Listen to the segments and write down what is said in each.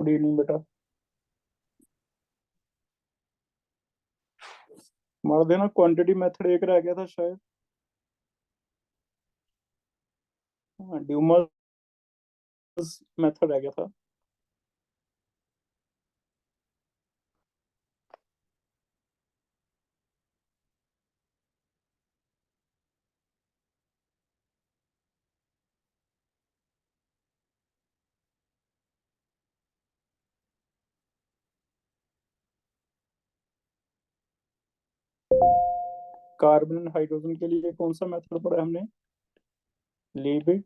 Good evening बेटा। हमारा देना क्वांटिटी मेथड एक रह गया था शायद। हाँ, ड्यूमर्स मेथड रह गया था। कार्बन एंड हाइड्रोजन के लिए कौन सा मेथड पढ़ा है हमने? लीबिग।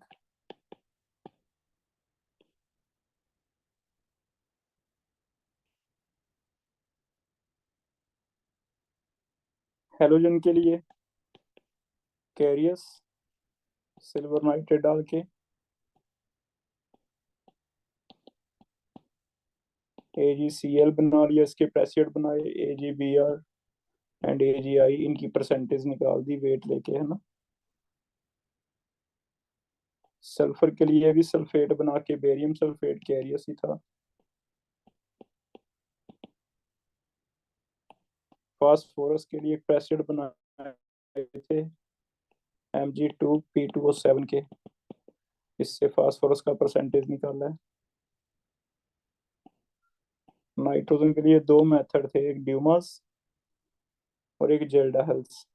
हेलोजन के लिए कैरियस, सिल्वर नाइट्रेट डाल के। AgCl बना लिया, इसके प्रेसिड बनाए AgBr एंड AgI, इनकी परसेंटेज निकाल दी वेट लेके, है ना। सल्फर के लिए भी सल्फेट बना के बेरियम सल्फेट कैरियस ही था। फास्फोरस के लिए प्रेसिड बनाए थे Mg2P2O7 के, इससे फास्फोरस का परसेंटेज निकाला है। नाइट्रोजन के लिए दो मेथड थे, एक ड्यूमास और एक जेल्डा हेल्स।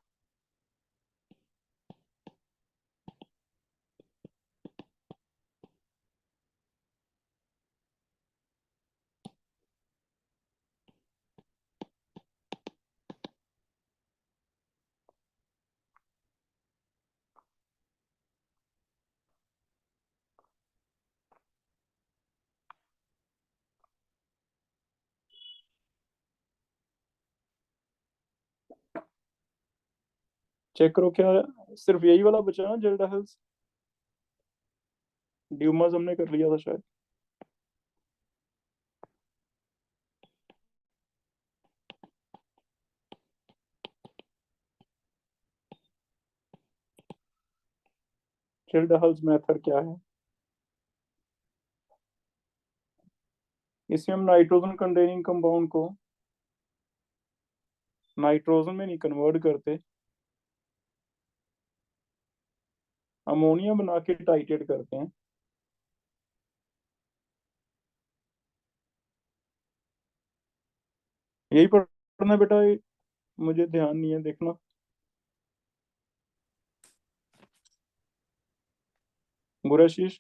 चेक करो क्या सिर्फ यही वाला बचा ना, जेल्डा हेल्स? ड्यूमास हमने कर लिया था शायद। जेल्डा हेल्स मेथड क्या है? इसमें हम नाइट्रोजन कंटेनिंग कंपाउंड को नाइट्रोजन में नहीं कन्वर्ट करते, अमोनिया बना के टाइटेट करते हैं। यही पढ़ना बेटा, मुझे ध्यान नहीं है, देखना। गुरशीष,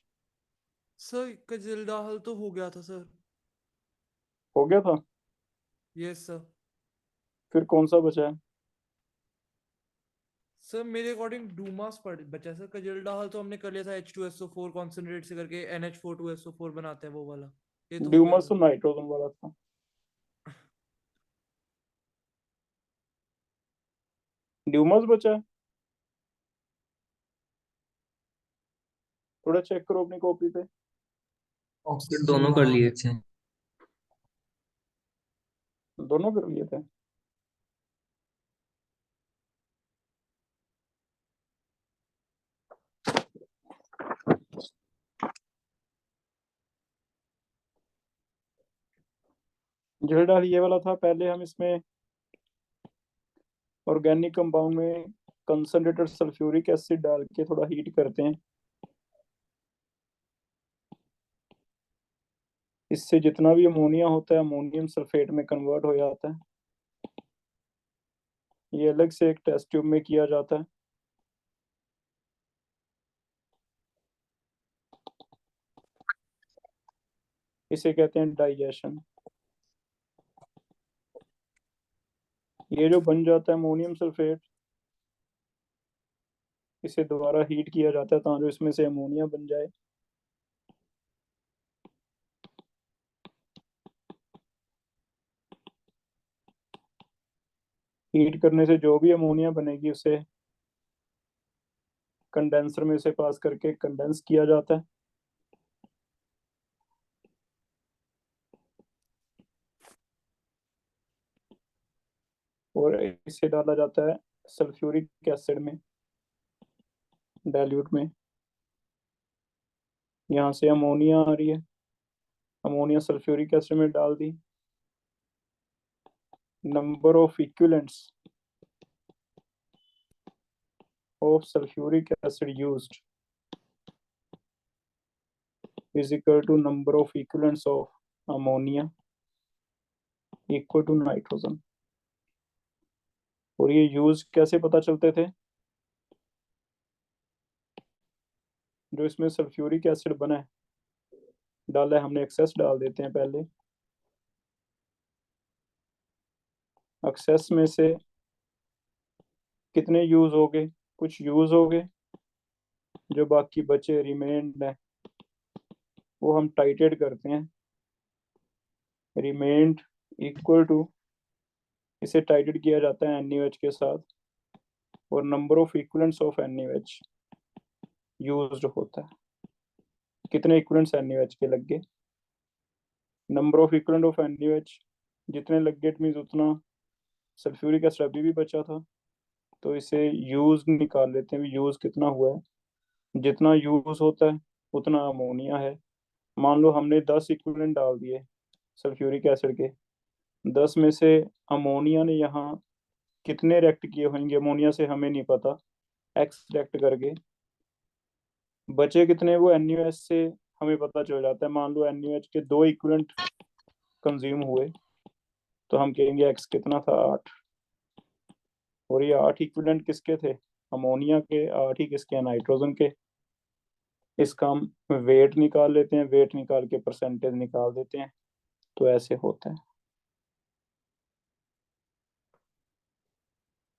सर कजिल्डा हल तो हो गया था सर। हो गया था? Yes sir. फिर कौन सा बचा है? सर मेरे अकॉर्डिंग डूमास पड़ बचा सर। कजिल्डा हल तो हमने कर लिया था H2SO4 कॉन्सेंट्रेट से करके NH4 2SO4 बनाते हैं वो वाला। ये तो हो गया ड्यूमस सर। तो नाइट्रोजन वाला था। ड्यूमस बचा है, थोड़ा चेक करो अपनी कॉपी पे। ऑक्सीड दोनों कर लिए थे। दोनों कर लिए थे। जेल्डा ये वाला था। पहले हम इसमें ऑर्गेनिक कंपाउंड में कंसंट्रेटेड सल्फ्यूरिक एसिड डाल के थोड़ा हीट करते हैं, इससे जितना भी अमोनिया होता है अमोनियम सल्फेट में कन्वर्ट हो जाता है। ये अलग से एक टेस्ट ट्यूब में किया जाता है। इसे कहते हैं डाइजेशन। ये जो बन जाता है अमोनियम सल्फेट, इसे दोबारा हीट किया जाता है ताकि इसमें से अमोनिया बन जाए। हीट करने से जो भी अमोनिया बनेगी उसे कंडेंसर में से पास करके कंडेंस किया जाता है, और इसे डाला जाता है सल्फ्यूरिक एसिड में, डाइल्यूट में। यहाँ से अमोनिया आ रही है, अमोनिया सल्फ्यूरिक एसिड में डाल दी। Number of equivalents of sulphuric acid used is equal to number of equivalents of ammonia equal to nitrogen। और ये यूज कैसे पता चलते थे? जो इसमें सल्फ्यूरिक एसिड बना है, डाला है हमने, एक्सेस डाल देते हैं पहले। एक्सेस में से कितने यूज हो गए? कुछ यूज हो गए, जो बाकी बचे रिमेन्ड है वो हम टाइटेड करते हैं। रिमेन्ड इक्वल टू, इसे टाइटेड किया जाता है NaOH के साथ, और number of equivalents of NaOH used होता है। कितने इक्विवेलेंट्स NaOH के लग गए? Number of equivalent of NaOH जितने लग गए, इट मींस उतना सल्फ्यूरिक एसिड अभी भी बचा था, तो इसे यूज निकाल लेते हैं। यूज कितना हुआ है? जितना यूज होता है उतना अमोनिया है। मान लो हमने 10 इक्विवेलेंट डाल दिए सल्फ्यूरिक एसिड के, 10 में से अमोनिया ने यहाँ कितने रिएक्ट किए होंगे अमोनिया से हमें नहीं पता, एक्स रिएक्ट करके बचे कितने वो NaOH से हमें पता चल जाता है। मान लो NaOH के 2 इक्विवेलेंट कंज्यूम हुए, तो हम कहेंगे एक्स कितना था, 8। और ये 8 इक्विवेलेंट किसके थे? अमोनिया के। 8 ही किसके? नाइट्रोजन के। इसका हम वेट निकाल लेते हैं, वेट निकाल के परसेंटेज निकाल देते हैं। तो ऐसे होता है।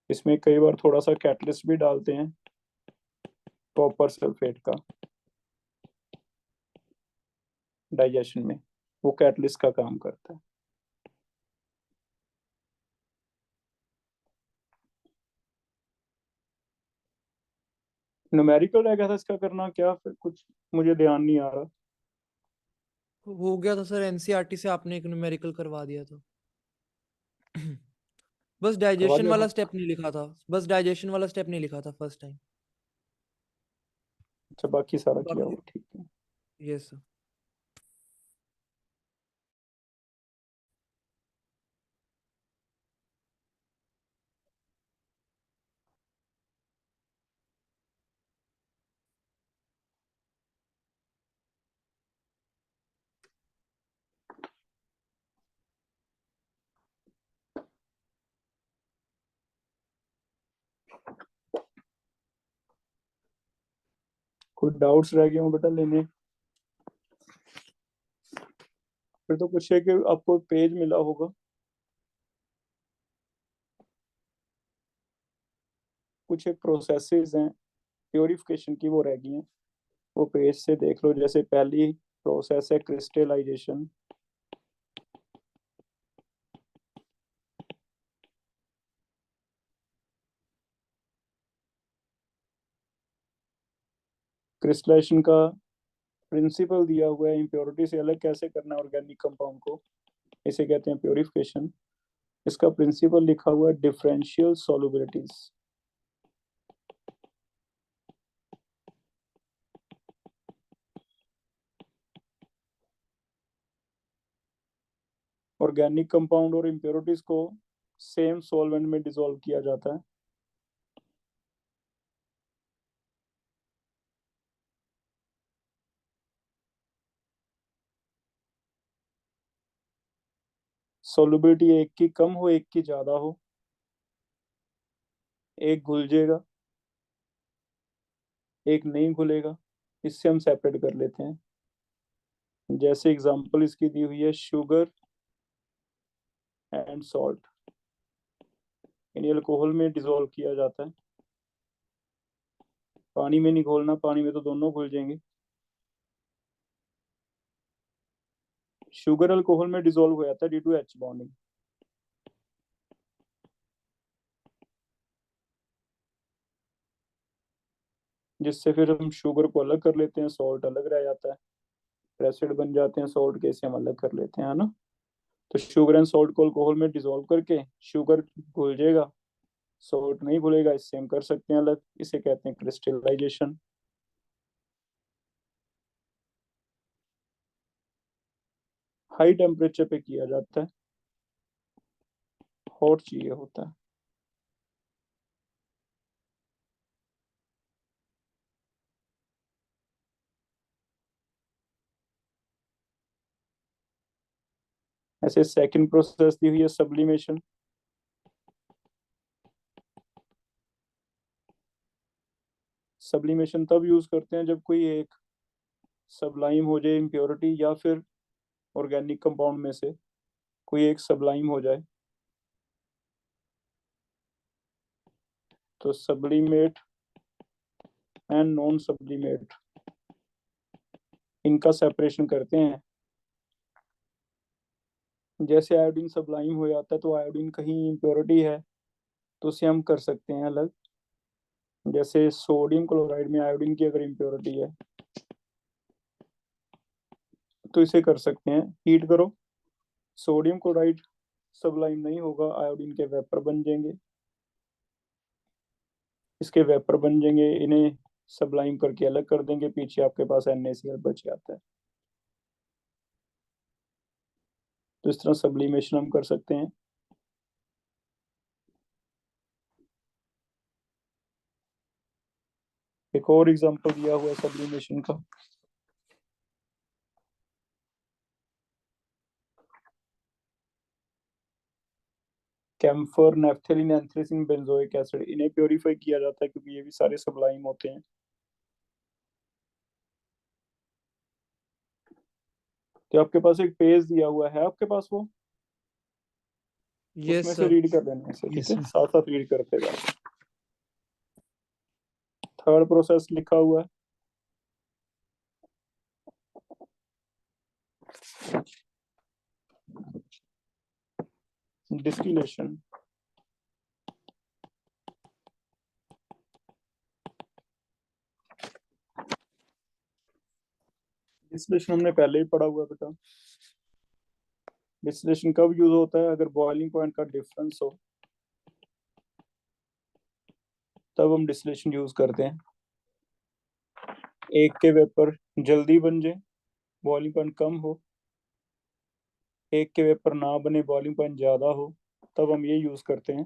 इसमें कई बार थोड़ा सा कैटलिस्ट भी डालते हैं, कॉपर सल्फेट का, डाइजेशन में। वो कैटलिस्ट का काम करता है। न्यूमेरिकल रह गया था इसका करना क्या, फिर कुछ मुझे ध्यान नहीं आ रहा। हो गया था सर, एनसीईआरटी से आपने एक न्यूमेरिकल करवा दिया था। बस करवा डाइजेशन दिया वाला था। स्टेप नहीं लिखा था, बस डाइजेशन वाला स्टेप नहीं लिखा था फर्स्ट टाइम। अच्छा, बाकी सारा किया बाकी हुआ ठीक है। Yes sir. कुछ डाउट्स रह गए हो बेटा लेने? फिर तो कुछ है कि आपको पेज मिला होगा, कुछ एक प्रोसेसेस हैं प्योरिफिकेशन की, वो रह गई हैं। वो पेज से देख लो। जैसे पहली प्रोसेस है क्रिस्टलाइजेशन। क्रिस्टलाइजेशन का प्रिंसिपल दिया हुआ है, इम्प्योरिटी से अलग कैसे करना है ऑर्गेनिक कंपाउंड को, इसे कहते हैं प्योरिफिकेशन। इसका प्रिंसिपल लिखा हुआ है डिफरेंशियल सॉल्युबिलिटीज। ऑर्गेनिक कंपाउंड और इम्प्योरिटीज को सेम सॉल्वेंट में डिसॉल्व किया जाता है। सॉल्युबिलिटी एक की कम हो, एक की ज्यादा हो, एक घुल जाएगा, एक नहीं घुलेगा, इससे हम सेपरेट कर लेते हैं। जैसे एग्जांपल इसकी दी हुई है, sugar and salt. In alcohol में डिसॉल्व किया जाता है, पानी में नहीं घोलना, पानी में तो दोनों घुल जाएंगे। शुगर अल्कोहल में डिसॉल्व हो जाता है ड्यू टू H बॉन्डिंग, जिससे फिर हम शुगर को अलग कर लेते हैं, सॉल्ट अलग रह जाता है, फिर एसिड बन जाते हैं सॉल्ट के, इसे हम अलग कर लेते हैं, है ना। तो शुगर एंड सॉल्ट को अल्कोहल में डिसॉल्व करके शुगर घुल जाएगा, सॉल्ट नहीं घुलेगा, इससे हम कर सकते हैं अलग, इसे कहते हैं क्रिस्टलाइजेशन। हाई टेम्परेचर पे किया जाता है, हॉट चाहिए होता है। ऐसे सेकंड प्रोसेस दी हुई है सब्लिमेशन। सब्लिमेशन तब यूज करते हैं जब कोई एक सब्लाइम हो जाए इम्प्योरिटी, या फिर ऑर्गेनिक कंपाउंड में से कोई एक सब्लाइम हो जाए। तो सब्लिमेट एंड नॉन सब्लिमेट, इनका सेपरेशन करते हैं। जैसे आयोडीन सब्लाइम हो जाता है तो आयोडीन कहीं इम्प्योरिटी है तो उसे हम कर सकते हैं अलग। जैसे सोडियम क्लोराइड में आयोडीन की अगर इम्प्योरिटी है तो इसे कर सकते हैं, हीट करो, सोडियम क्लोराइड सब्लाइम नहीं होगा, आयोडीन के वेपर बन जाएंगे। इसके वेपर बन जाएंगे, इन्हें सब्लाइम करके अलग कर देंगे, पीछे आपके पास NaCl बच जाता है। तो इस तरह सब्लिमेशन हम कर सकते हैं। एक और एग्जांपल दिया हुआ है सब्लिमेशन का। कैम्फर, नेफ्थेलिन, एंथ्रेसिन, बेंजोइक एसिड, इन्हें प्योरीफाई किया जाता है क्योंकि ये भी सारे सब्लाइम होते हैं। तो आपके पास एक पेज दिया हुआ है आपके पास, वो यस उसमें से सर। रीड कर लेना है, ठीक यस है, सर। साथ साथ रीड करते जाओ। थर्ड प्रोसेस लिखा हुआ है डिस्टिलेशन। डिस्टिलेशन हमने पहले ही पढ़ा हुआ है बेटा। डिस्टिलेशन कब यूज होता है? अगर बॉइलिंग पॉइंट का डिफरेंस हो तब हम डिस्टिलेशन यूज करते हैं। एक के वेपर जल्दी बन जाए, बॉइलिंग पॉइंट कम हो, एक के वेपर ना बने, बॉइलिंग पॉइंट ज्यादा हो, तब हम ये यूज करते हैं।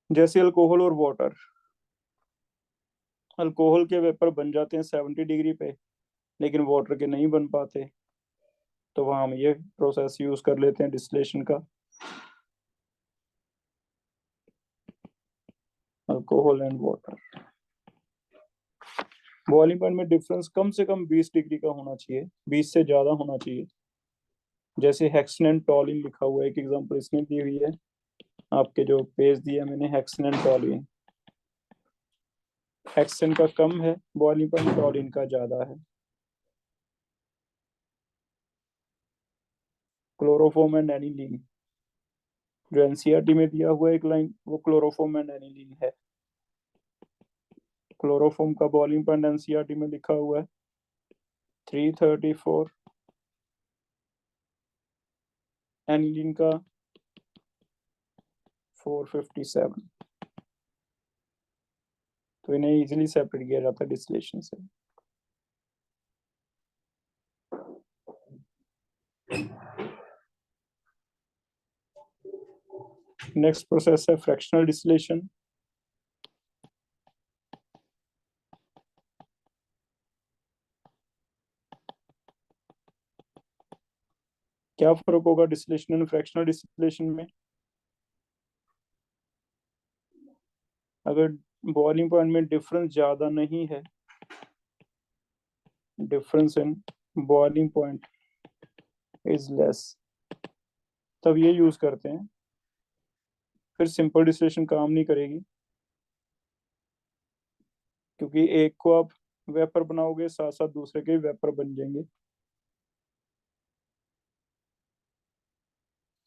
जैसे अल्कोहल और वाटर, अल्कोहल के वेपर बन जाते हैं 70 डिग्री पे, लेकिन वाटर के नहीं बन पाते, तो वहां हम ये प्रोसेस यूज कर लेते हैं डिस्टिलेशन का। Alcohol and water, boiling point में डिफरेंस कम से कम 20 डिग्री का होना चाहिए, 20 से ज्यादा होना चाहिए। जैसे हेक्सेन एंड टॉलिन लिखा हुआ है, एक एग्जांपल इसमें दी हुई है आपके जो पेज दिया मैंने, हेक्सेन एंड टॉलिन। हेक्सेन का कम है बॉइलिंग पॉइंट, टॉलिन का ज्यादा है। क्लोरोफॉर्म एंड एनिलीन, जो एनसीईआरटी में दिया हुआ है एक लाइन, वो क्लोरोफॉर्म एंड एनिलीन है। क्लोरोफॉर्म का बॉइलिंग पॉइंट एनसीईआरटी में लिखा हुआ है 334, एनिलीन का 457। तो इन्हें इजीली सेपरेट किया जाता है डिस्टिलेशन से। नेक्स्ट प्रोसेस है फ्रैक्शनल डिस्टिलेशन। क्या फर्क होगा डिस्टिलेशन एंड फ्रैक्शनल डिस्टिलेशन में? अगर बॉइलिंग पॉइंट में डिफरेंस ज्यादा नहीं है, difference in boiling point is less, तब ये यूज करते हैं। फिर सिंपल डिस्टिलेशन काम नहीं करेगी, क्योंकि एक को आप वेपर बनाओगे साथ साथ दूसरे के वेपर बन जाएंगे।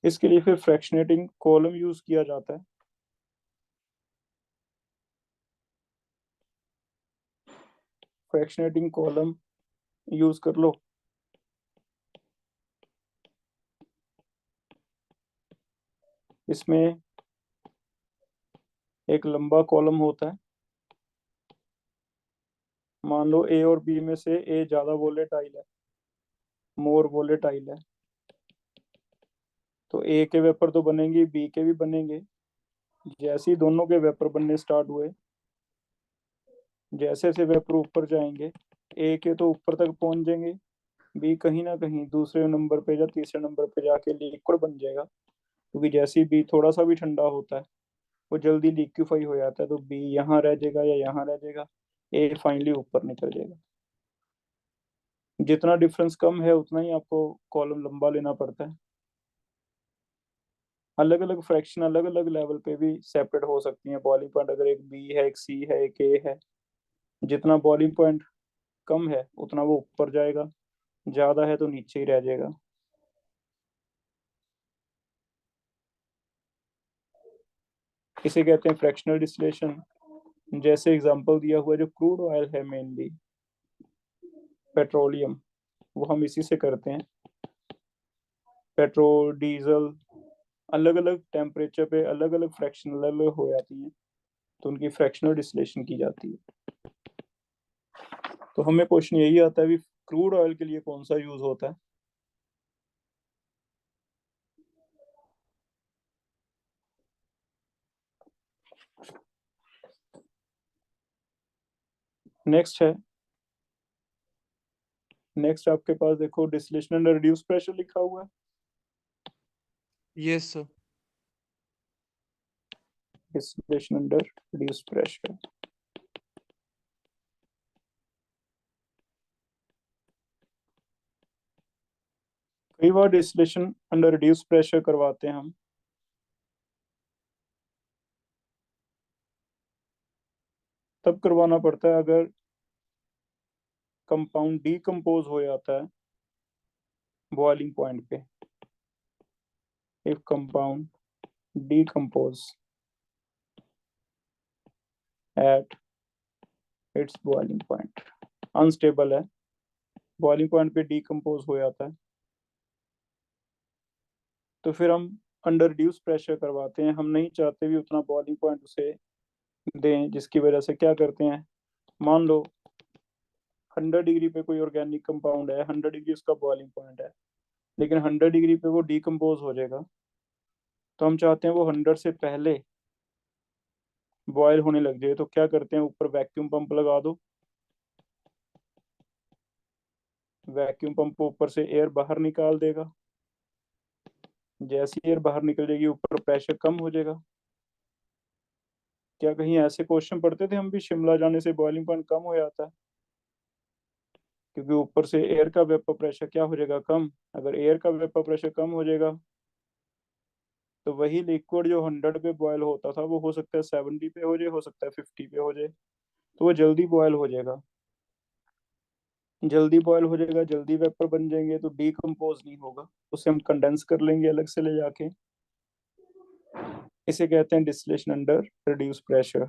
इसके लिए फिर फ्रैक्शनेटिंग कॉलम यूज किया जाता है। फ्रैक्शनेटिंग कॉलम यूज कर लो। इसमें एक लंबा कॉलम होता है, मान लो ए और बी में से ए ज्यादा वोलेटाइल है, मोर वोलेटाइल है। तो ए के वेपर तो बनेंगे, बी के भी बनेंगे। जैसे ही दोनों के वेपर बनने स्टार्ट हुए, जैसे जैसे वेपर ऊपर जाएंगे, ए के तो ऊपर तक पहुंच जाएंगे, बी कहीं ना कहीं दूसरे नंबर पे या तीसरे नंबर पे जाके लिक्विड बन जाएगा। क्योंकि जैसे ही बी थोड़ा सा भी ठंडा होता है, वो जल्दी लिक्विफाई हो जाता है, तो बी यहाँ रह जाएगा या यहाँ रह जाएगा, ए फाइनली ऊपर निकल जाएगा। जितना डिफरेंस कम है उतना ही आपको कॉलम लंबा लेना पड़ता है। अलग अलग फ्रैक्शन अलग अलग लेवल पे भी सेपरेट हो सकती हैं बॉइलिंग पॉइंट। अगर एक बी है, एक सी है, एक ए है, जितना बॉइलिंग पॉइंट कम है उतना वो ऊपर जाएगा, ज्यादा है तो नीचे ही रह जाएगा। इसे कहते हैं फ्रैक्शनल डिस्टिलेशन। जैसे एग्जांपल दिया हुआ है, जो क्रूड ऑयल है मेनली पेट्रोलियम, वो हम इसी से करते हैं। पेट्रोल, डीजल अलग अलग टेम्परेचर पे अलग अलग फ्रैक्शन अलग अलग हो जाती हैं, तो उनकी फ्रैक्शनल डिस्टिलेशन की जाती है। तो हमें क्वेश्चन यही आता है भी क्रूड ऑयल के लिए कौन सा यूज होता है। नेक्स्ट है, नेक्स्ट आपके पास देखो डिस्टिलेशन अंडर रिड्यूस प्रेशर लिखा हुआ है। Yes sir. Distillation under reduce pressure, कई बार डिस्टिलेशन अंडर रिड्यूस प्रेशर करवाते हैं हम। तब करवाना पड़ता है अगर कंपाउंड डीकम्पोज हो जाता है बॉइलिंग पॉइंट पे। If compound decompose at its boiling point, unstable है, बॉइलिंग पॉइंट पे डीकम्पोज हो जाता है, तो फिर हम अंडर रिड्यूस प्रेशर करवाते हैं। हम नहीं चाहते भी उतना बॉइलिंग पॉइंट उसे दें, जिसकी वजह से क्या करते हैं, मान लो 100 डिग्री पे कोई ऑर्गेनिक कंपाउंड है, 100 डिग्री उसका बॉइलिंग पॉइंट है, लेकिन 100 डिग्री पे वो डीकम्पोज हो जाएगा। तो हम चाहते हैं वो 100 से पहले बॉयल होने लग जाए। तो क्या करते हैं, ऊपर वैक्यूम पंप लगा दो, वैक्यूम पंप ऊपर से एयर बाहर निकाल देगा। जैसी एयर बाहर निकल जाएगी ऊपर प्रेशर कम हो जाएगा। क्या कहीं ऐसे क्वेश्चन पढ़ते थे हम भी, शिमला जाने से बॉइलिंग पॉइंट कम हो जाता है? क्योंकि ऊपर से एयर का वेपर प्रेशर क्या हो जाएगा, कम। अगर एयर का वेपर प्रेशर कम हो जाएगा तो वही लिक्विड जो 100 पे बॉयल होता था वो हो सकता है 70 पे हो जाए, हो सकता है 50 पे हो जाए। तो वो जल्दी बॉयल हो जाएगा, जल्दी बॉयल हो जाएगा, जल्दी वेपर बन जाएंगे, तो डीकम्पोज नहीं होगा, उसे हम कंडेंस कर लेंगे अलग से ले जाके। इसे कहते हैं डिस्टिलेशन अंडर रिड्यूस प्रेशर।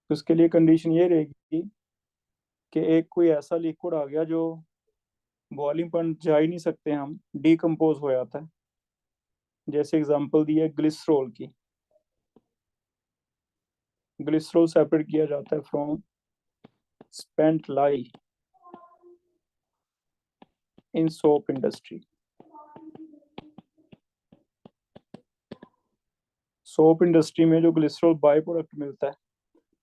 तो उसके लिए कंडीशन ये रहेगी कि एक कोई ऐसा लिक्विड आ गया जो बॉइलिंग पॉइंट जा ही नहीं सकते हम, डीकम्पोज हो जाता है। जैसे एग्जांपल दी है ग्लिसरॉल की। ग्लिसरॉल सेपरेट किया जाता है from spent lie in soap industry. Soap industry में जो ग्लिसरॉल बाय प्रोडक्ट मिलता है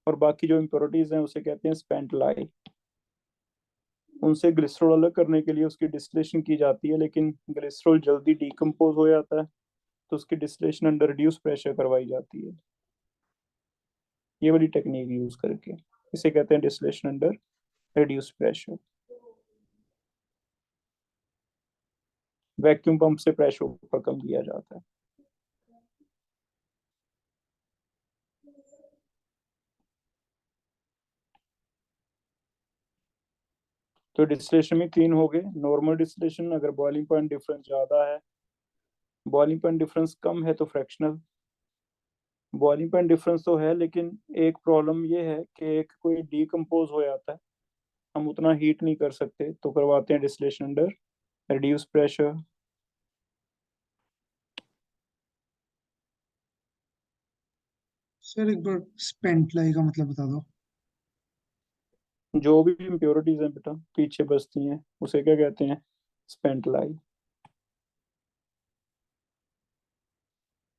और बाकी जो इम्प्योरिटीज हैं उसे कहते हैं स्पेंट लाई। उनसे ग्लिसरॉल अलग करने के लिए उसकी डिस्टिलेशन की जाती है, लेकिन ग्लिसरॉल जल्दी डीकम्पोज हो जाता है, तो उसकी डिस्टिलेशन अंडर रिड्यूस प्रेशर करवाई जाती है, ये वाली टेक्निक यूज करके। इसे कहते हैं distillation under reduce pressure. Vacuum pump से प्रेशर ऊपर कम किया जाता है। तो डिस्टिलेशन में 3 हो गए। नॉर्मल डिस्टिलेशन, अगर बॉइलिंग पॉइंट डिफरेंस ज्यादा है, बॉइलिंग पॉइंट डिफरेंस कम है तो फ्रैक्शनल। बॉइलिंग पॉइंट डिफरेंस तो है, लेकिन एक प्रॉब्लम ये है कि एक कोई डीकम्पोज हो जाता है, हम उतना हीट नहीं कर सकते, तो करवाते हैं distillation under reduce pressure. Sir एक बार स्पेंट लाई का मतलब बता दो। जो भी इम्प्योरिटीज हैं बेटा पीछे बचती हैं उसे क्या कहते हैं, स्पेंट लाई।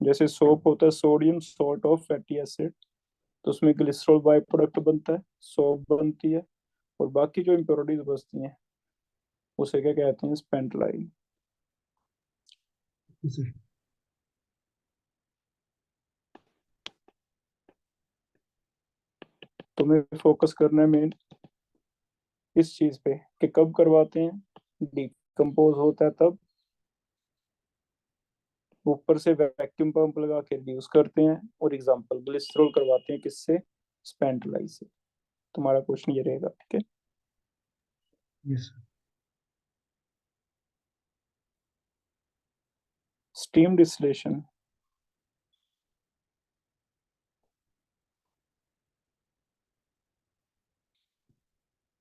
जैसे सोप होता है sodium salt of fatty acid, तो उसमें ग्लिसरॉल बाय प्रोडक्ट बनता है, सोप बनती है, और बाकी जो इम्प्योरिटीज बचती हैं उसे क्या कहते हैं, स्पेंट लाई। सर तुम्हें फोकस करना है मेन इस चीज पे कि कब करवाते हैं, डिकम्पोज होता है तब, ऊपर से वैक्यूम पंप लगा के रिड्यूस करते हैं, और एग्जांपल ग्लिसरॉल करवाते हैं किससे, स्पेंट लाई से। तुम्हारा क्वेश्चन ये रहेगा, ठीक है। Yes sir. स्टीम डिस्टिलेशन,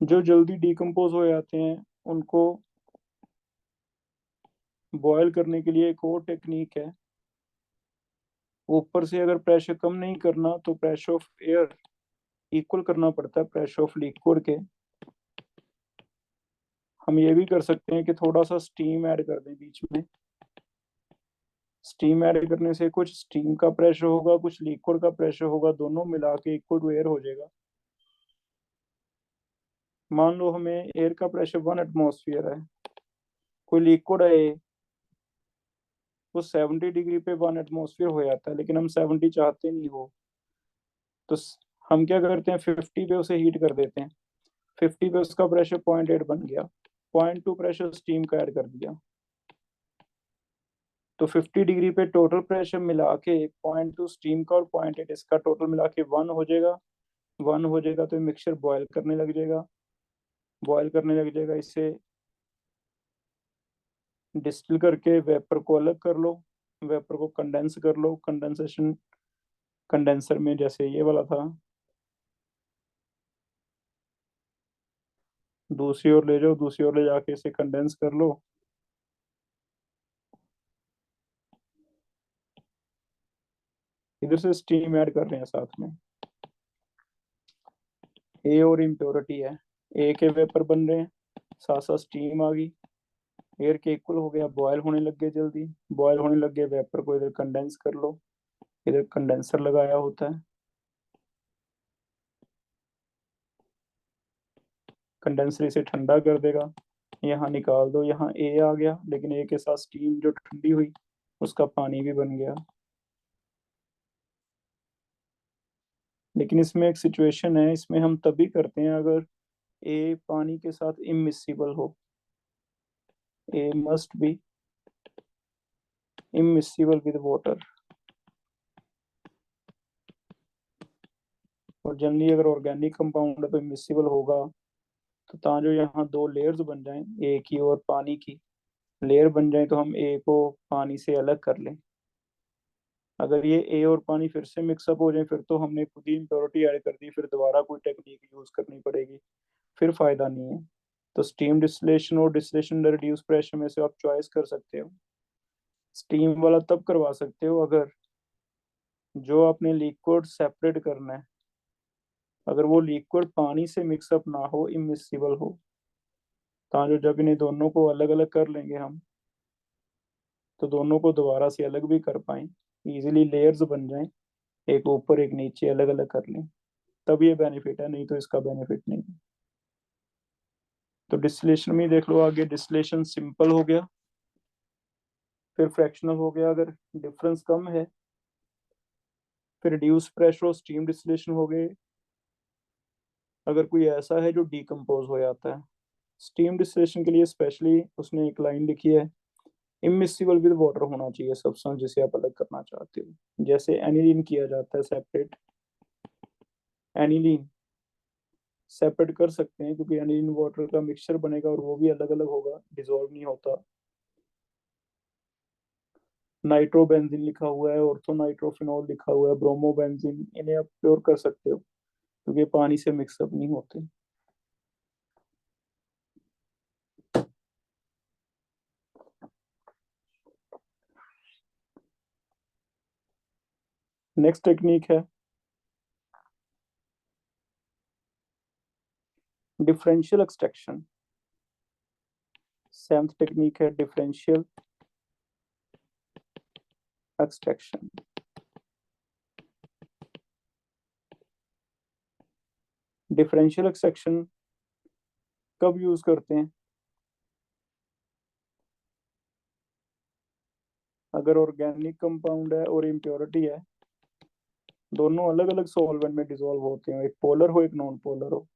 जो जल्दी डिकम्पोज हो जाते हैं उनको बॉयल करने के लिए एक और टेक्निक है। ऊपर से अगर प्रेशर कम नहीं करना तो प्रेशर ऑफ एयर इक्वल करना पड़ता है प्रेशर ऑफ लिक्विड के। हम ये भी कर सकते हैं कि थोड़ा सा स्टीम ऐड कर दें बीच में। स्टीम ऐड करने से कुछ स्टीम का प्रेशर होगा, कुछ लिक्विड का प्रेशर होगा, दोनों मिला के इक्वल टू एयर हो जाएगा। मान लो हमें एयर का प्रेशर 1 एटमॉस्फेयर है, कोई लिक्विड है, वो 70 डिग्री पे 1 एटमॉस्फेयर हो जाता है, लेकिन हम 70 चाहते नहीं हो, तो हम क्या करते हैं 50 पे उसे हीट कर देते हैं। 50 पे उसका प्रेशर 0.8 बन गया, 0.2 प्रेशर स्टीम का ऐड कर दिया, तो 50 डिग्री पे टोटल प्रेशर मिला के 0.2 स्टीम का और 0.8 इसका टोटल मिला के 1 हो जाएगा। 1 हो जाएगा तो मिक्सचर बॉयल करने लग जाएगा, बॉयल करने लग जाएगा, इसे डिस्टिल करके वेपर को अलग कर लो, वेपर को कंडेंस कर लो, कंडेंसेशन कंडेंसर में जैसे ये वाला था, दूसरी ओर ले जाओ, दूसरी ओर ले जाके इसे कंडेंस कर लो। इधर से स्टीम ऐड कर रहे हैं साथ में, ए और इम्प्योरिटी है, ए के वेपर बन रहे हैं, साथ साथ स्टीम आ गई, एयर के इक्वल हो गया, बॉयल होने लग गए, जल्दी बॉयल होने लग गए, वेपर को इधर कंडेंस कर लो, इधर कंडेंसर लगाया होता है, कंडेंसर इसे ठंडा कर देगा, यहाँ निकाल दो, यहाँ ए आ गया, लेकिन ए के साथ स्टीम जो ठंडी हुई उसका पानी भी बन गया। लेकिन इसमें एक सिचुएशन है, इसमें हम तभी करते हैं अगर ए पानी के साथ इमिसिबल हो, A must be immiscible with water. और जनरली अगर ऑर्गेनिक कंपाउंड है तो इमिसिबल होगा, तो ता जो यहाँ दो लेयर्स बन जाएं, ए की और पानी की लेयर बन जाए, तो हम ए को पानी से अलग कर लें। अगर ये ए और पानी फिर से मिक्सअप हो जाए फिर तो हमने खुद ही इम्प्योरिटी ऐड कर दी, फिर दोबारा कोई टेक्निक यूज करनी पड़ेगी, फिर फायदा नहीं है। तो स्टीम डिस्टिलेशन और डिस्टिलेशन रिड्यूस प्रेशर में से आप चॉइस कर सकते हो। स्टीम वाला तब करवा सकते हो अगर जो आपने लिक्विड सेपरेट करना है, अगर वो लिक्विड पानी से मिक्सअप ना हो, इमिसिबल हो, तो जब इन्हें दोनों को अलग अलग कर लेंगे हम, तो दोनों को दोबारा से अलग भी कर पाए, इजीली लेयर्स बन जाएं, एक ऊपर एक नीचे अलग अलग कर लें, तब ये बेनिफिट है, नहीं तो इसका बेनिफिट नहीं है। तो डिस्टिलेशन में देख लो आगे, डिस्टिलेशन सिंपल हो गया, फिर फ्रैक्शनल हो गया अगर डिफरेंस कम है, फिर रिड्यूस प्रेशर और स्टीम डिस्टिलेशन हो गए अगर कोई ऐसा है जो डीकम्पोज हो जाता है। स्टीम डिस्टिलेशन के लिए स्पेशली उसने एक लाइन लिखी है, इमिसिबल विद वाटर होना चाहिए सब्सटेंस जिसे आप अलग करना चाहते हो, जैसे एनिलीन किया जाता है सेपरेट, एनिलीन सेपरेट कर सकते हैं क्योंकि एनिलीन वाटर का मिक्सचर बनेगा और वो भी अलग अलग होगा, डिजोल्व नहीं होता। नाइट्रोबेंजीन लिखा हुआ है, ऑर्थो नाइट्रोफिनॉल लिखा हुआ है, ब्रोमोबेंजीन, इन्हें आप प्योर कर सकते हो क्योंकि ये पानी से मिक्सअप नहीं होते। नेक्स्ट टेक्निक है डिफरेंशियल एक्सट्रैक्शन, 7th टेक्निक है डिफरेंशियल एक्सट्रैक्शन। डिफरेंशियल एक्सट्रैक्शन कब यूज करते हैं? अगर ऑर्गेनिक कंपाउंड है और इम्प्योरिटी है, दोनों अलग अलग सॉल्वेंट में डिसॉल्व होते हैं, एक पोलर हो एक नॉन पोलर हो।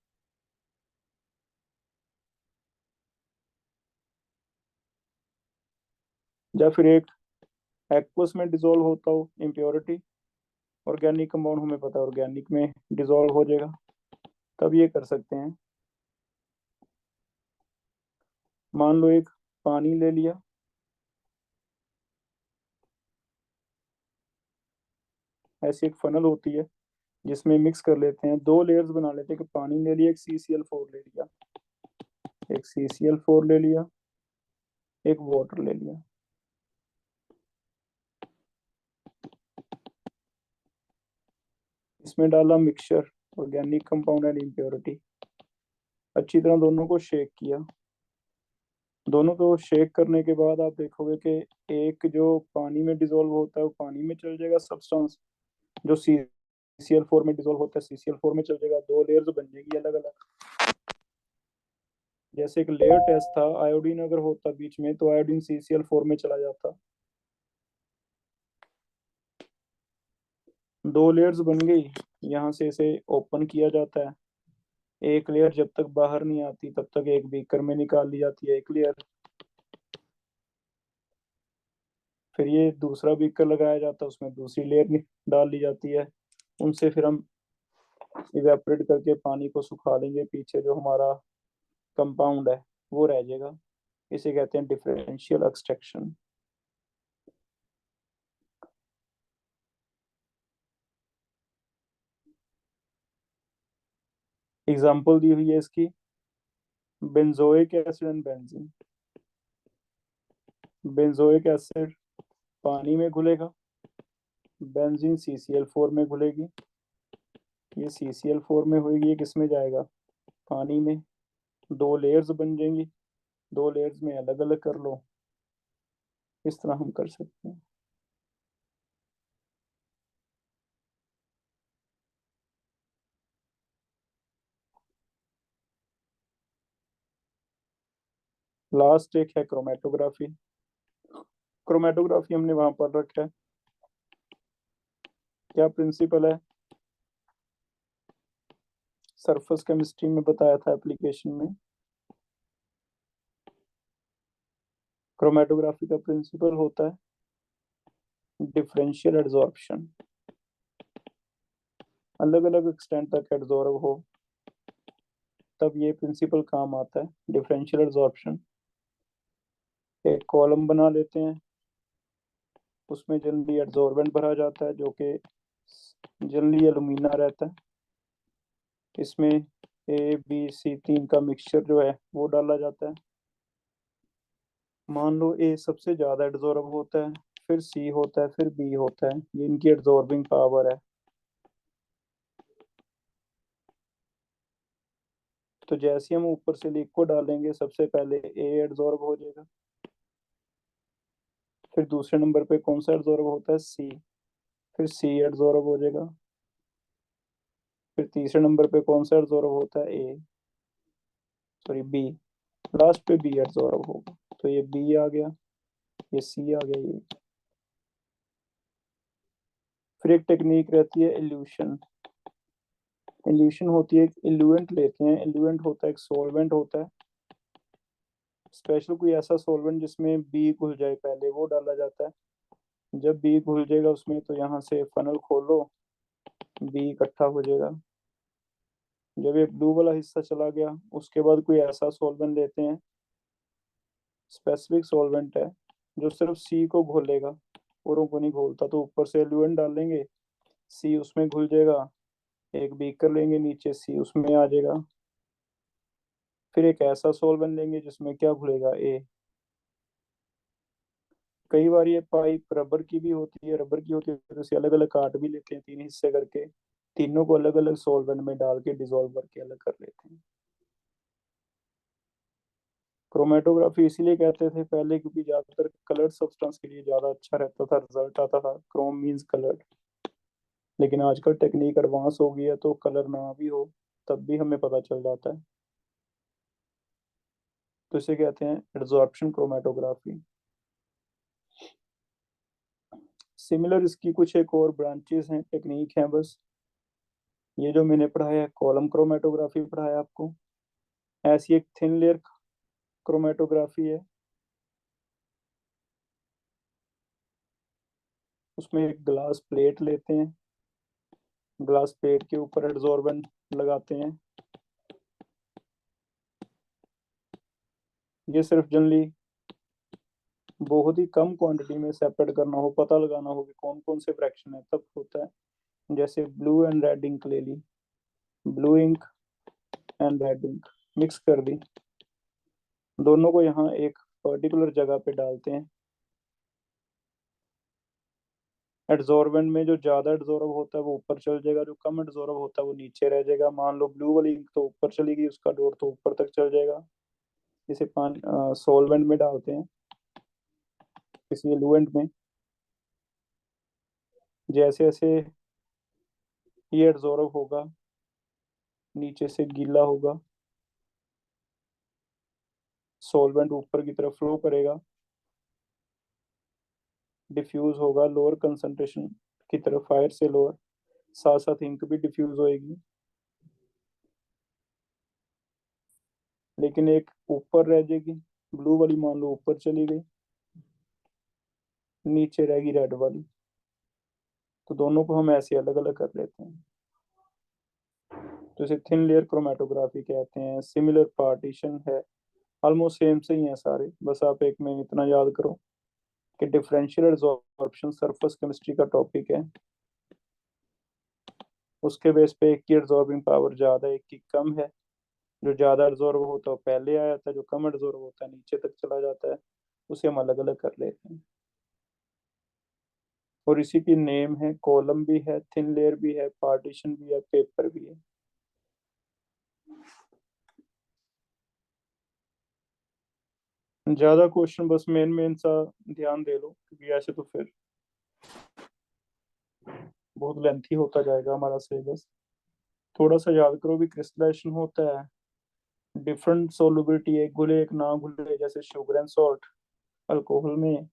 या फिर एक एक्वस में डिसॉल्व होता हो इम्प्योरिटी, ऑर्गेनिक कंपाउंड हमें पता है ऑर्गेनिक में डिसॉल्व हो जाएगा, तब ये कर सकते हैं। मान लो एक पानी ले लिया, ऐसी एक फनल होती है जिसमें मिक्स कर लेते हैं, 2 लेयर्स बना लेते हैं कि पानी ले लिया, एक CCl4 ले लिया, एक CCl4 ले लिया, एक वाटर ले लिया। इसमें डाला mixture organic compound and impurity, अच्छी तरह दोनों को शेक किया। दोनों को शेक करने के बाद आप देखोगे कि एक जो पानी में डिसॉल्व होता है वो पानी में चल जाएगा सब्सटेंस, जो CCl4 में डिसॉल्व होता है CCl4 में चल जाएगा, 2 लेयर्स बन जाएगी अलग अलग। जैसे एक लेयर टेस्ट था, आयोडीन अगर होता बीच में तो आयोडीन CCl4 में चला जाता, 2 लेयर्स बन गई। यहाँ से इसे ओपन किया जाता है, एक लेयर जब तक बाहर नहीं आती तब तक एक बीकर में निकाल ली जाती है एक लेयर, फिर ये दूसरा बीकर लगाया जाता है, उसमें दूसरी लेयर डाल ली जाती है, उनसे फिर हम इवेपोरेट करके पानी को सुखा लेंगे, पीछे जो हमारा कंपाउंड है वो रह जाएगा। इसे कहते हैं डिफरेंशियल एक्सट्रैक्शन। एग्जाम्पल दी हुई है इसकी, benzoic acid and benzene. Benzoic acid पानी में घुलेगा, बेंजीन CCl4 में घुलेगी, ये CCl4 में होगी, ये किस में जाएगा? पानी में। 2 लेयर्स बन जाएंगी, 2 लेयर्स में अलग अलग कर लो, इस तरह हम कर सकते हैं। लास्ट एक है क्रोमेटोग्राफी। क्रोमेटोग्राफी हमने वहां पर रखा है, क्या प्रिंसिपल है? सरफेस केमिस्ट्री में बताया था एप्लीकेशन में। क्रोमेटोग्राफी का प्रिंसिपल होता है डिफरेंशियल एडजॉर्प्शन, अलग अलग एक्सटेंट तक एडजॉर्ब हो तब ये प्रिंसिपल काम आता है, डिफरेंशियल एडजॉर्प्शन। एक कॉलम बना लेते हैं, उसमें जनरली एडजॉर्बेंट भरा जाता है जो कि जनरली एलुमिना रहता है, इसमें A B C 3 का मिक्सचर जो है वो डाला जाता है। मान लो A सबसे ज्यादा एडजॉर्ब होता है, फिर C होता है, फिर B होता है, ये इनकी एडजॉर्बिंग पावर है। तो जैसे हम ऊपर से लिक्विड डालेंगे, सबसे पहले A एडजॉर्ब हो जाएगा, फिर दूसरे नंबर पे कौन सा एडजॉर्ब होता है? C, फिर C एडजॉर्ब हो जाएगा, फिर तीसरे नंबर पे कौन सा एडजॉर्ब होता है? B, लास्ट पे B एडजॉर्ब होगा, तो ये B आ गया, ये C आ गया, ये। फिर एक टेक्निक रहती है इल्यूशन। इल्यूशन होती है, एक इल्यूएंट लेते हैं, इल्यूएंट होता है एक सॉल्वेंट होता है, स्पेशल कोई ऐसा सॉल्वेंट जिसमें बी घुल जाए पहले, वो डाला जाता है। जब बी घुल जाएगा उसमें तो यहाँ से फनल खोलो, बी इकट्ठा हो जाएगा। जब ये ब्लू वाला हिस्सा चला गया, उसके बाद कोई ऐसा सॉल्वेंट लेते हैं, स्पेसिफिक सॉल्वेंट है जो सिर्फ सी को घोलेगा, औरों को नहीं घोलता, तो ऊपर से एल्यूएंट डालेंगे, सी उसमें घुल जाएगा, एक बीकर लेंगे, नीचे सी उसमें आ जाएगा। फिर एक ऐसा सॉल्वेंट लेंगे जिसमें क्या घुलेगा? ए। कई बार ये पाइप रबर की भी होती है, रबर की होती है तो इसे अलग अलग काट भी लेते हैं 3 हिस्से करके, तीनों को अलग अलग सॉल्वेंट में डाल के डिसॉल्व करके अलग कर लेते हैं। क्रोमेटोग्राफी इसीलिए कहते थे पहले क्योंकि ज्यादातर कलर्ड सब्सटेंस के लिए ज्यादा अच्छा रहता था, रिजल्ट आता था, क्रोम मींस कलर्ड। लेकिन आजकल टेक्निक एडवांस हो गई है तो कलर ना भी हो तब भी हमें पता चल जाता है, तो इसे कहते हैं एड्सॉर्प्शन क्रोमेटोग्राफी। सिमिलर इसकी कुछ एक और ब्रांचेस हैं, टेक्निक हैं बस। ये जो मैंने पढ़ाया है कॉलम क्रोमेटोग्राफी पढ़ाया आपको, ऐसी एक थिन लेयर क्रोमेटोग्राफी है, उसमें एक ग्लास प्लेट लेते हैं, ग्लास प्लेट के ऊपर एड्सॉर्बेंट लगाते हैं। ये सिर्फ जनरली बहुत ही कम क्वांटिटी में सेपरेट करना हो, पता लगाना हो कि कौन कौन से फ्रैक्शन है तब होता है। जैसे ब्लू एंड रेड इंक ले ली, blue ink and red ink mix कर दी, दोनों को यहाँ एक पर्टिकुलर जगह पे डालते हैं। एड्सॉर्बेंट में जो ज्यादा एड्सॉर्ब होता है वो ऊपर चल जाएगा, जो कम एड्सॉर्ब होता है वो नीचे रह जाएगा। मान लो ब्लू वाली इंक तो ऊपर चली गई, उसका डोर तो ऊपर तक चल जाएगा। इसे पानी सॉल्वेंट में डालते हैं किसी एलुएंट में, जैसे जैसे ये एड्सॉर्ब होगा नीचे से गीला होगा, सॉल्वेंट ऊपर की तरफ फ्लो करेगा, डिफ्यूज होगा लोअर कंसंट्रेशन की तरफ, हायर से लोअर, साथ साथ इंक भी डिफ्यूज होएगी। लेकिन एक ऊपर रह जाएगी, ब्लू वाली मान लो ऊपर चली गई, नीचे रहेगी रेड वाली, तो दोनों को हम ऐसे अलग अलग कर लेते हैं, तो इसे थिन लेयर क्रोमेटोग्राफी कहते हैं। सिमिलर पार्टीशन है, ऑलमोस्ट सेम से ही है सारे, बस आप एक में इतना याद करो कि डिफरेंशियल एडसॉर्प्शन सरफेस केमिस्ट्री का टॉपिक है। उसके बेस पे एक की एडसॉर्बिंग पावर ज्यादा है, एक की कम है। जो ज्यादा एडसॉर्ब होता है वो पहले आ जाता है, जो कम एडसॉर्ब होता है नीचे तक चला जाता है, उसे हम अलग अलग कर लेते हैं। और इसी की नेम है, कॉलम भी है, थिन लेयर भी है, पार्टीशन भी है, पेपर भी है। ज्यादा क्वेश्चन बस मेन मेन सा ध्यान दे लो, क्योंकि ऐसे तो फिर बहुत लेंथी होता जाएगा हमारा सिलेबस। थोड़ा सा याद करो भी, क्रिस्टलाइजेशन होता है, डिफरेंट सोलुबिलिटी, एक घुले एक ना घुले, जैसे शुगर एंड सॉल्ट अल्कोहल में।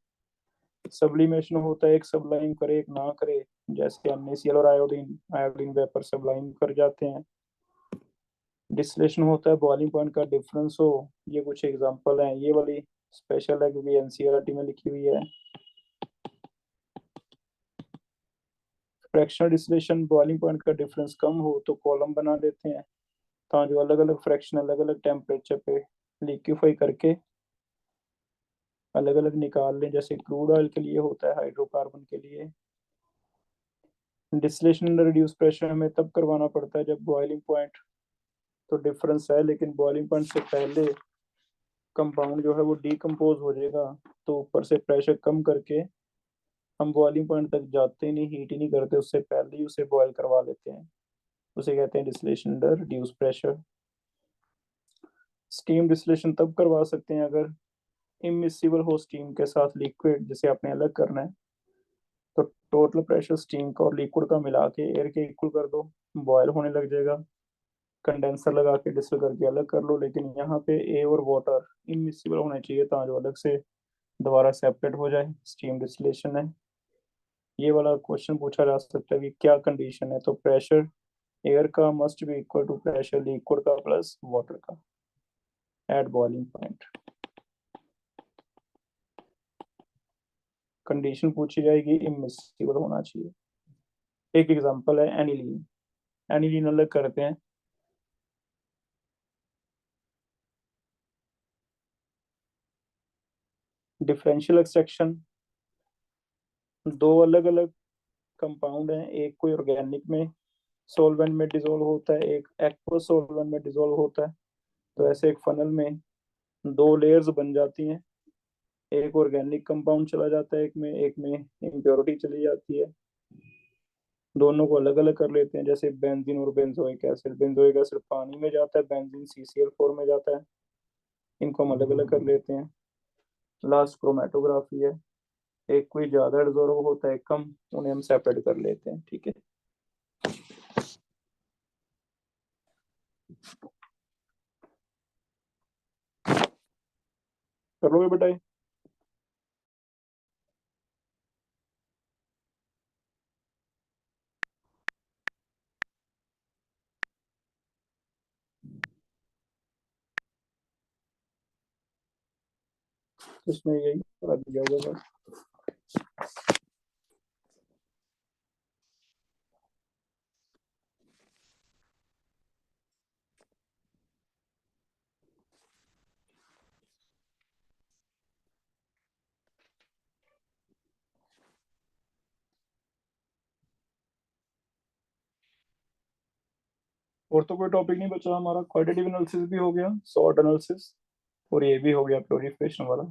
सब्लिमेशन होता है, एक सब्लाइम करे एक ना करे, जैसे NaCl और आयोडीन, आयोडीन वेपर सब्लाइम कर जाते हैं। डिस्टिलेशन होता है, बॉइलिंग पॉइंट का डिफरेंस हो। ये कुछ एग्जांपल हैं, ये वाली स्पेशल है क्योंकि NCERT में लिखी हुई है। फ्रैक्शनल डिस्टिलेशन, बॉइलिंग पॉइंट का डिफरेंस कम हो तो कॉलम बना देते हैं, तो जो अलग अलग फ्रैक्शन अलग अलग टेम्परेचर पे लिक्विफाई करके अलग अलग निकाल लें, जैसे क्रूड ऑयल के लिए होता है, हाइड्रोकार्बन के लिए। डिस्टिलेशन अंडर रिड्यूस प्रेशर हमें तब करवाना पड़ता है जब बॉइलिंग पॉइंट तो डिफरेंस है, लेकिन बॉइलिंग पॉइंट से पहले कंपाउंड जो है वो डीकम्पोज हो जाएगा, तो ऊपर से प्रेशर कम करके हम बॉइलिंग पॉइंट तक जाते ही नहीं, हीट ही नहीं करते, उससे पहले ही उसे बॉयल करवा लेते हैं, उसे कहते हैं distillation under reduce pressure. Steam distillation तब करवा सकते हैं अगर इमिसिबल हो स्टीम के साथ लिक्विड, जिसे आपने अलग करना है, तो टोटल प्रेशर स्टीम का और लिक्विड का मिला के एयर के इक्वल कर दो, बॉयल होने लग जाएगा। कंडेंसर लगा के डिस्टिल करके अलग कर लो, लेकिन यहाँ पे एयर और वाटर इमिसिबल होने चाहिए ताकि अलग से दोबारा सेपरेट हो जाए, स्टीम डिस्टिलेशन है। ये वाला क्वेश्चन पूछा जा सकता है कि क्या कंडीशन है, तो प्रेशर एयर का must be equal to pressure liquid का प्लस वाटर का एट बॉइलिंग पॉइंट। कंडीशन पूछी जाएगी इमिसिबल होना चाहिए। एक एग्जांपल है एनिलीन, एनिलीन अलग करते हैं। डिफरेंशियल एक्सट्रैक्शन, दो अलग अलग कंपाउंड हैं, एक कोई ऑर्गेनिक में सॉल्वेंट में डिसॉल्व होता है, एक एक्वस सॉल्वेंट में डिसॉल्व होता है, तो ऐसे एक फनल में दो लेयर्स बन जाती हैं, एक ऑर्गेनिक कंपाउंड चला जाता है एक में इम्प्योरिटी चली जाती है, दोनों को अलग अलग कर लेते हैं, जैसे बेंजीन और बेंजोइक एसिड। बेंजोइक एसिड पानी में जाता है, बेंजीन CCl4 में जाता है। इनको हम अलग अलग कर लेते हैं। लास्ट क्रोमेटोग्राफी है, एक कोई ज्यादा एब्जॉर्ब होता है, कम, उन्हें हम सेपरेट कर लेते हैं। ठीक है, कर लोगे बेटा ये? इसमें यही करा दिया होगा बस। और तो कोई टॉपिक नहीं बचा हमारा। क्वाड्रेटिव एनालिसिस भी हो गया, सॉर्ट एनालिसिस, और ये भी हो गया प्योरीफिकेशन वाला।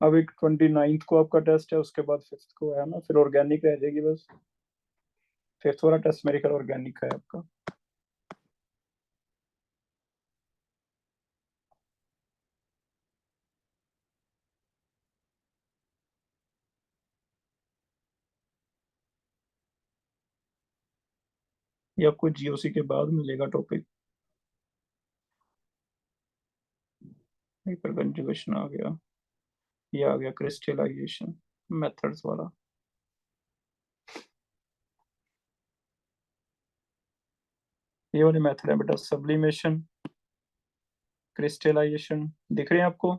अब एक 29th को आपका टेस्ट है, उसके बाद 5th को है ना, फिर ऑर्गेनिक रह जाएगी बस। 5th वाला टेस्ट मेरे ख्याल ऑर्गेनिक का है आपका। या कुछ जीओसी के बाद मिलेगा टॉपिक। हाइपर कंजुगेशन आ गया, ये आ गया क्रिस्टलाइजेशन मेथड्स वाला। ये वाले मेथड है बेटा, सब्लिमेशन, क्रिस्टलाइजेशन, दिख रहे हैं आपको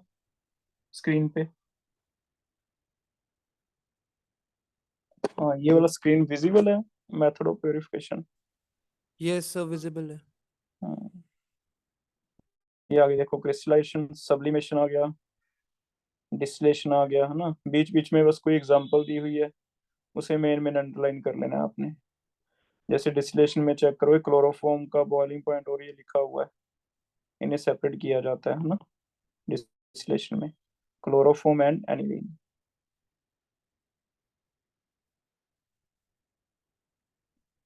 स्क्रीन पे? हाँ, ये वाला स्क्रीन विजिबल है, method of purification. Yes sir visible है। ये आ गया देखो, क्रिस्टलाइजेशन, सब्लिमेशन आ गया, डिस्टिलेशन आ गया, है ना। बीच बीच में बस कोई एग्जांपल दी हुई है, उसे मेन मेन अंडरलाइन कर लेना है आपने। जैसे डिस्टिलेशन में चेक करो, क्लोरोफॉर्म का बॉइलिंग पॉइंट और ये लिखा हुआ है, इन्हें सेपरेट किया जाता है ना डिस्टिलेशन में, क्लोरोफॉर्म एंड एनिलीन।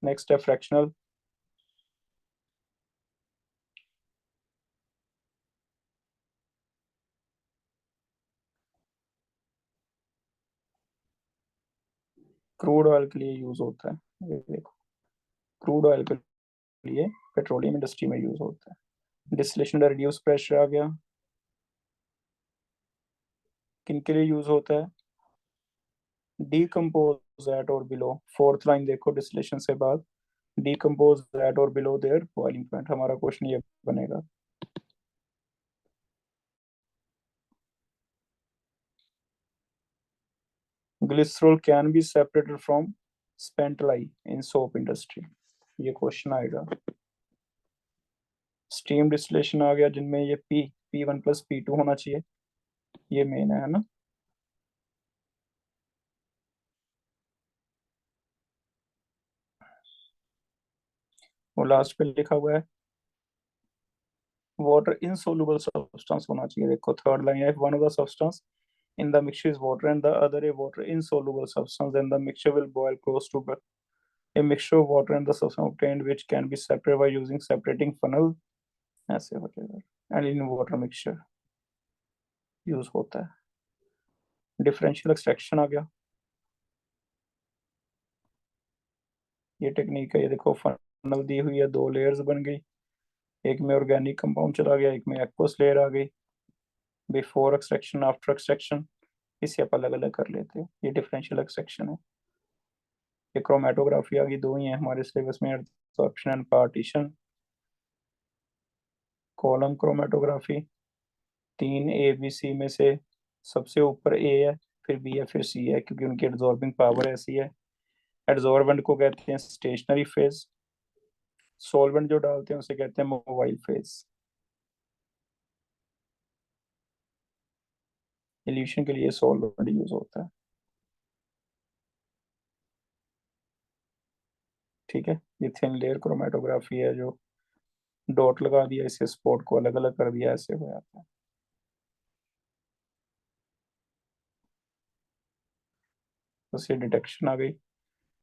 नेक्स्ट है फ्रैक्शनल। क्रूड ऑयल के लिए यूज होता है, ये देखो, क्रूड ऑयल के लिए पेट्रोलियम इंडस्ट्री में यूज होता है। डिस्टिलेशन का रिड्यूस प्रेशर आ गया, किन के लिए यूज होता है? डीकम्पोज एट और बिलो, फोर्थ लाइन देखो डिस्टिलेशन से बाद, डीकम्पोज एट और बिलो देयर बॉइलिंग पॉइंट, हमारा क्वेश्चन ये बनेगा। Glycerol can be separated from spent lie in soap industry, ये क्वेश्चन आएगा। स्टीम डिस्टिलेशन आ गया, जिनमें ये P1 प्लस P2 होना चाहिए, ये मेन है ना। और लास्ट पे लिखा हुआ है वाटर इनसोल्युबल सब्सटेंस होना चाहिए। देखो थर्ड लाइन है, one of the substance in the mixture is water and the other a water insoluble substance, then the mixture will boil close to a mixture of water and the substance obtained which can be separated by using separating funnel, ऐसे हो जाएगा। and in water mixture use होता है। Differential extraction आ गया, ये technique है। ये देखो फनल दी हुई है, दो लेयर्स बन गई, एक में ऑर्गेनिक कंपाउंड चला गया, एक में एक्वस लेयर आ गई। बिफोर एक्सट्रैक्शन, आफ्टर एक्सट्रैक्शन, इसे आप अलग अलग कर लेते हो, ये डिफरेंशियल एक्सट्रैक्शन है। ये क्रोमेटोग्राफी आ गई, दो ही है हमारे सिलेबस में, absorption and partition. Column chromatography, तीन ए बी सी में से सबसे ऊपर ए है, फिर बी है, फिर सी है, क्योंकि उनकी एब्जॉर्बिंग पावर ऐसी है। एब्जॉर्बेंट को कहते हैं स्टेशनरी फेज, सॉल्वेंट जो डालते हैं उसे कहते हैं मोबाइल फेज। इल्यूशन के लिए सॉल्वेंट यूज होता है। ठीक है, ये थिन लेयर क्रोमेटोग्राफी है, जो डॉट लगा दिया, इसे स्पॉट को अलग अलग कर दिया, ऐसे हो जाता है। तो ये डिटेक्शन आ गई।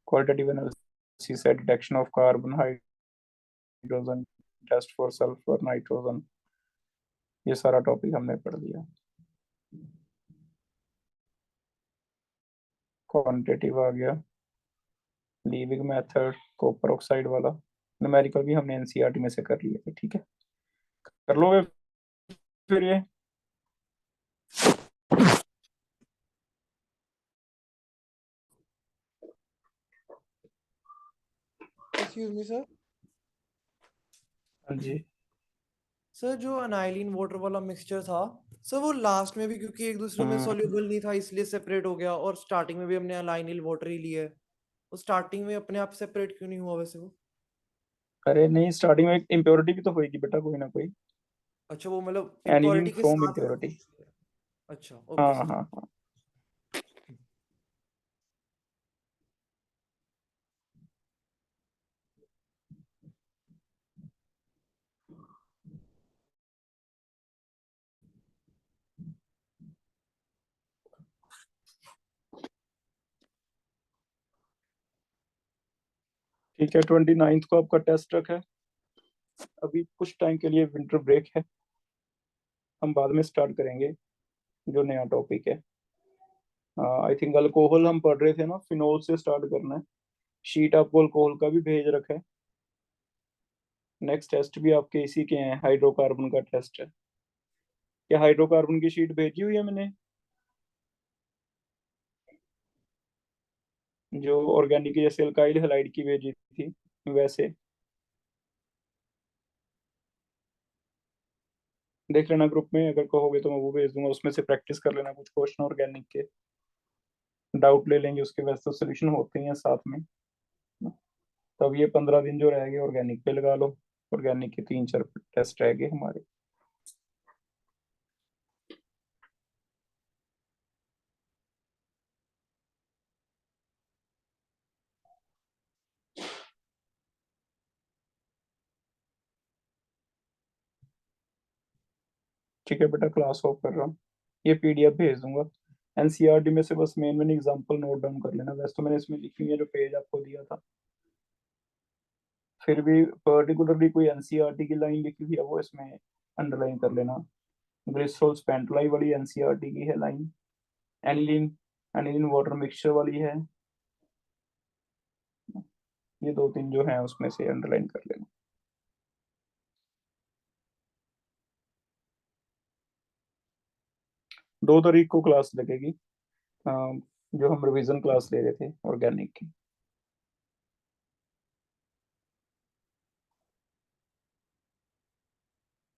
क्वालिटेटिव एनालिसिस सी सेट detection of carbon, hydrogen, test for sulphur, nitrogen, ये सारा टॉपिक हमने पढ़ लिया। क्वांटिटेटिव आ गया, लीविंग मेथड, कॉपर ऑक्साइड वाला, न्यूमेरिकल भी हमने एनसीईआरटी में से कर लिए थे। ठीक है, कर लोगे फिर ये? Excuse me sir. हाँ जी। सर जो अनाइलिन वाटर वाला मिक्सचर था सर, वो लास्ट में भी क्योंकि एक दूसरे में सॉल्युबल नहीं था इसलिए सेपरेट हो गया, और स्टार्टिंग में भी हमने अनाइलिन वाटर ही लिया है, वो स्टार्टिंग में अपने आप सेपरेट क्यों नहीं हुआ वैसे वो? अरे नहीं, स्टार्टिंग में इम्प्योरिटी भी तो होगी बेटा, कोई ना कोई, अच्छा, वो मतलब एनिलीन इम्प्योरिटी के फ्रॉम साथ। इम्प्योरिटी। अच्छा, हाँ ओके हाँ सर। हाँ। ठीक है, 29th को आपका टेस्ट रखा है। अभी कुछ टाइम के लिए विंटर ब्रेक है, हम बाद में स्टार्ट करेंगे जो नया टॉपिक है। आई थिंक अल्कोहल हम पढ़ रहे थे ना, फिनोल से स्टार्ट करना है। शीट आपको अल्कोहल का भी भेज रखा है। नेक्स्ट टेस्ट भी आपके इसी के हैं, हाइड्रोकार्बन का टेस्ट है। क्या हाइड्रोकार्बन की शीट भेजी हुई है मैंने? जो ऑर्गेनिक जैसे अल्काइल हैलाइड की भेजी थी वैसे देख लेना ग्रुप में, अगर कहोगे तो मैं वो भेज दूंगा, उसमें से प्रैक्टिस कर लेना कुछ क्वेश्चन ऑर्गेनिक के, डाउट ले लेंगे उसके, वैसे तो सोल्यूशन होते ही हैं साथ में। तब ये 15 दिन जो रह गए ऑर्गेनिक पे लगा लो, ऑर्गेनिक के 3-4 टेस्ट रह गए हमारे। ठीक है बेटा, क्लास ऑफ कर रहा हूँ, ये पीडीएफ भेज दूंगा। एनसीईआरटी में से बस main main example note down कर लेना, वैसे तो मैंने इसमें लिखी हुई है जो पेज आपको दिया था। फिर भी पर्टिकुलरली कोई एनसीईआरटी की लाइन लिखी हुई है वो इसमें अंडरलाइन कर लेना। ग्लिसरॉल स्पेंटलाई वाली एनसीईआरटी की है line, aniline aniline water mixture वाली है, ये 2-3 जो है उसमें से अंडरलाइन कर लेना। 2 तारीख को क्लास लगेगी, जो हम रिवीजन क्लास ले रहे थे ऑर्गेनिक की।